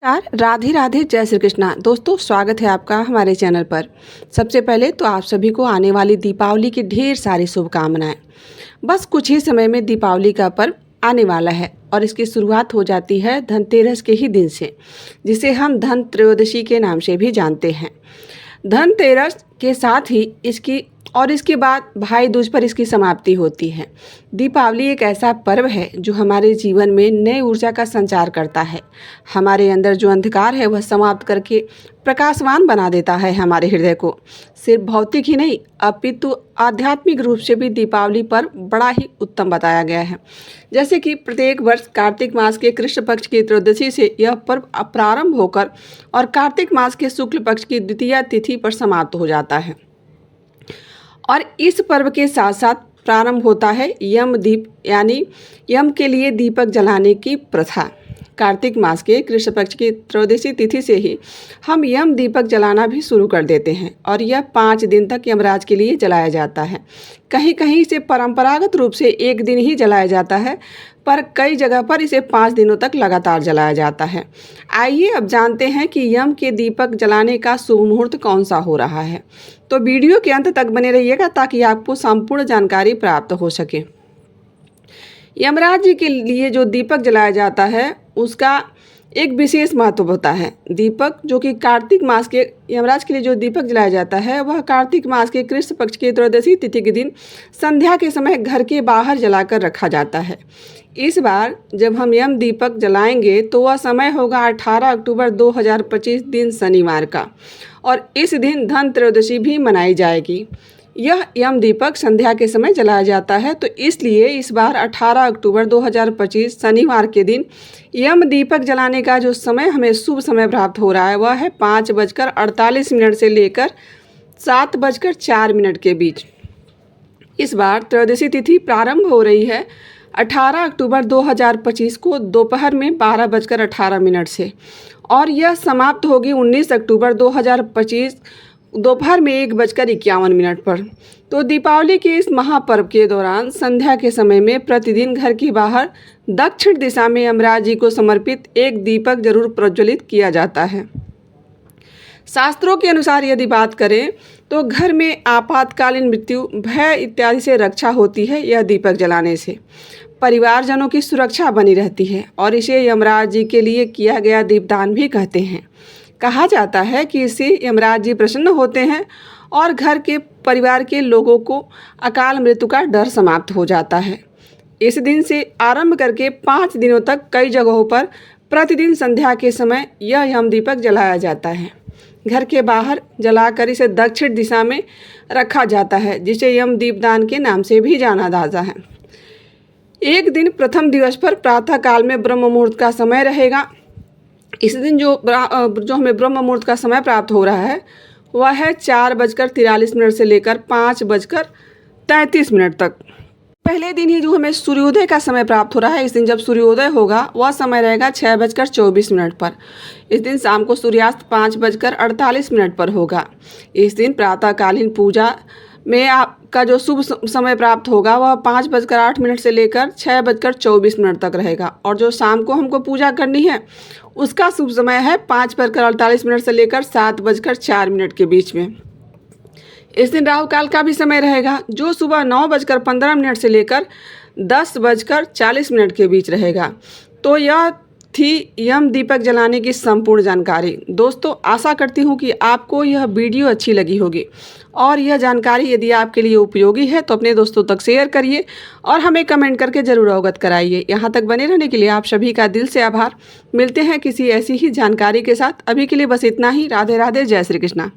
राधे राधे जय श्री कृष्णा। दोस्तों, स्वागत है आपका हमारे चैनल पर। सबसे पहले तो आप सभी को आने वाली दीपावली की ढेर सारी शुभकामनाएं। बस कुछ ही समय में दीपावली का पर्व आने वाला है और इसकी शुरुआत हो जाती है धनतेरस के ही दिन से, जिसे हम धन त्रयोदशी के नाम से भी जानते हैं। धनतेरस के साथ ही इसके बाद भाई दूज पर इसकी समाप्ति होती है। दीपावली एक ऐसा पर्व है जो हमारे जीवन में नई ऊर्जा का संचार करता है। हमारे अंदर जो अंधकार है वह समाप्त करके प्रकाशवान बना देता है हमारे हृदय को। सिर्फ भौतिक ही नहीं अपितु आध्यात्मिक रूप से भी दीपावली पर्व बड़ा ही उत्तम बताया गया है। जैसे कि प्रत्येक वर्ष कार्तिक मास के कृष्ण पक्ष की त्रयोदशी से यह पर्व प्रारंभ होकर और कार्तिक मास के शुक्ल पक्ष की द्वितीया तिथि पर समाप्त हो जाता है। और इस पर्व के साथ साथ प्रारंभ होता है यम दीप यानी यम के लिए दीपक जलाने की प्रथा। कार्तिक मास के कृष्ण पक्ष की त्रयोदशी तिथि से ही हम यम दीपक जलाना भी शुरू कर देते हैं और यह 5 दिन तक यमराज के लिए जलाया जाता है। कहीं कहीं इसे परंपरागत रूप से 1 दिन ही जलाया जाता है, पर कई जगह पर इसे 5 दिनों तक लगातार जलाया जाता है। आइए अब जानते हैं कि यम के दीपक जलाने का शुभ मुहूर्त कौन सा हो रहा है। तो वीडियो के अंत तक बने रहिएगा ताकि आपको संपूर्ण जानकारी प्राप्त हो सके। यमराज जी के लिए जो दीपक जलाया जाता है उसका एक विशेष महत्व होता है। दीपक जो कि कार्तिक मास के यमराज के लिए जो दीपक जलाया जाता है वह कार्तिक मास के कृष्ण पक्ष की त्रयोदशी तिथि के दिन संध्या के समय घर के बाहर जलाकर रखा जाता है। इस बार जब हम यम दीपक जलाएंगे तो वह समय होगा 18 अक्टूबर 2025 दिन शनिवार का, और इस दिन धन त्रयोदशी भी मनाई जाएगी। यह यम दीपक संध्या के समय जलाया जाता है, तो इसलिए इस बार 18 अक्टूबर 2025 शनिवार के दिन यम दीपक जलाने का जो समय हमें शुभ समय प्राप्त हो रहा है वह है 5:48 से लेकर 7:04 के बीच। इस बार त्रयोदशी तिथि प्रारंभ हो रही है 18 अक्टूबर 2025 को दोपहर में 12:18 से, और यह समाप्त होगी 19 अक्टूबर 2025 दोपहर में 1:51 पर। तो दीपावली के इस महापर्व के दौरान संध्या के समय में प्रतिदिन घर के बाहर दक्षिण दिशा में यमराज जी को समर्पित एक दीपक जरूर प्रज्वलित किया जाता है। शास्त्रों के अनुसार यदि बात करें तो घर में आपातकालीन मृत्यु, भय इत्यादि से रक्षा होती है यह दीपक जलाने से। परिवारजनों की सुरक्षा बनी रहती है और इसे यमराज जी के लिए किया गया दीपदान भी कहते हैं। कहा जाता है कि इससे यमराज जी प्रसन्न होते हैं और घर के परिवार के लोगों को अकाल मृत्यु का डर समाप्त हो जाता है। इस दिन से आरंभ करके 5 दिनों तक कई जगहों पर प्रतिदिन संध्या के समय यह यम दीपक जलाया जाता है। घर के बाहर जलाकर इसे दक्षिण दिशा में रखा जाता है, जिसे यम दीपदान के नाम से भी जाना जाता है। एक दिन प्रथम दिवस पर प्रातः काल में ब्रह्म मुहूर्त का समय रहेगा। इस दिन जो हमें ब्रह्म मुहूर्त का समय प्राप्त हो रहा है वह है 4:43 से लेकर 5:33 तक। पहले दिन ही जो हमें सूर्योदय का समय प्राप्त हो रहा है, इस दिन जब सूर्योदय होगा वह समय रहेगा 6:24 पर। इस दिन शाम को सूर्यास्त 5:48 पर होगा। इस दिन प्रातःकालीन पूजा में आपका जो शुभ समय प्राप्त होगा वह 5:08 से लेकर 6:24 तक रहेगा, और जो शाम को हमको पूजा करनी है उसका शुभ समय है 5:48 से लेकर 7:04 के बीच में। इस दिन राहु काल का भी समय रहेगा जो सुबह 9:15 से लेकर 10:40 के बीच रहेगा। तो यह थी यम दीपक जलाने की संपूर्ण जानकारी। दोस्तों, आशा करती हूँ कि आपको यह वीडियो अच्छी लगी होगी, और यह जानकारी यदि आपके लिए उपयोगी है तो अपने दोस्तों तक शेयर करिए और हमें कमेंट करके ज़रूर अवगत कराइए। यहाँ तक बने रहने के लिए आप सभी का दिल से आभार। मिलते हैं किसी ऐसी ही जानकारी के साथ। अभी के लिए बस इतना ही। राधे राधे, जय श्री कृष्णा।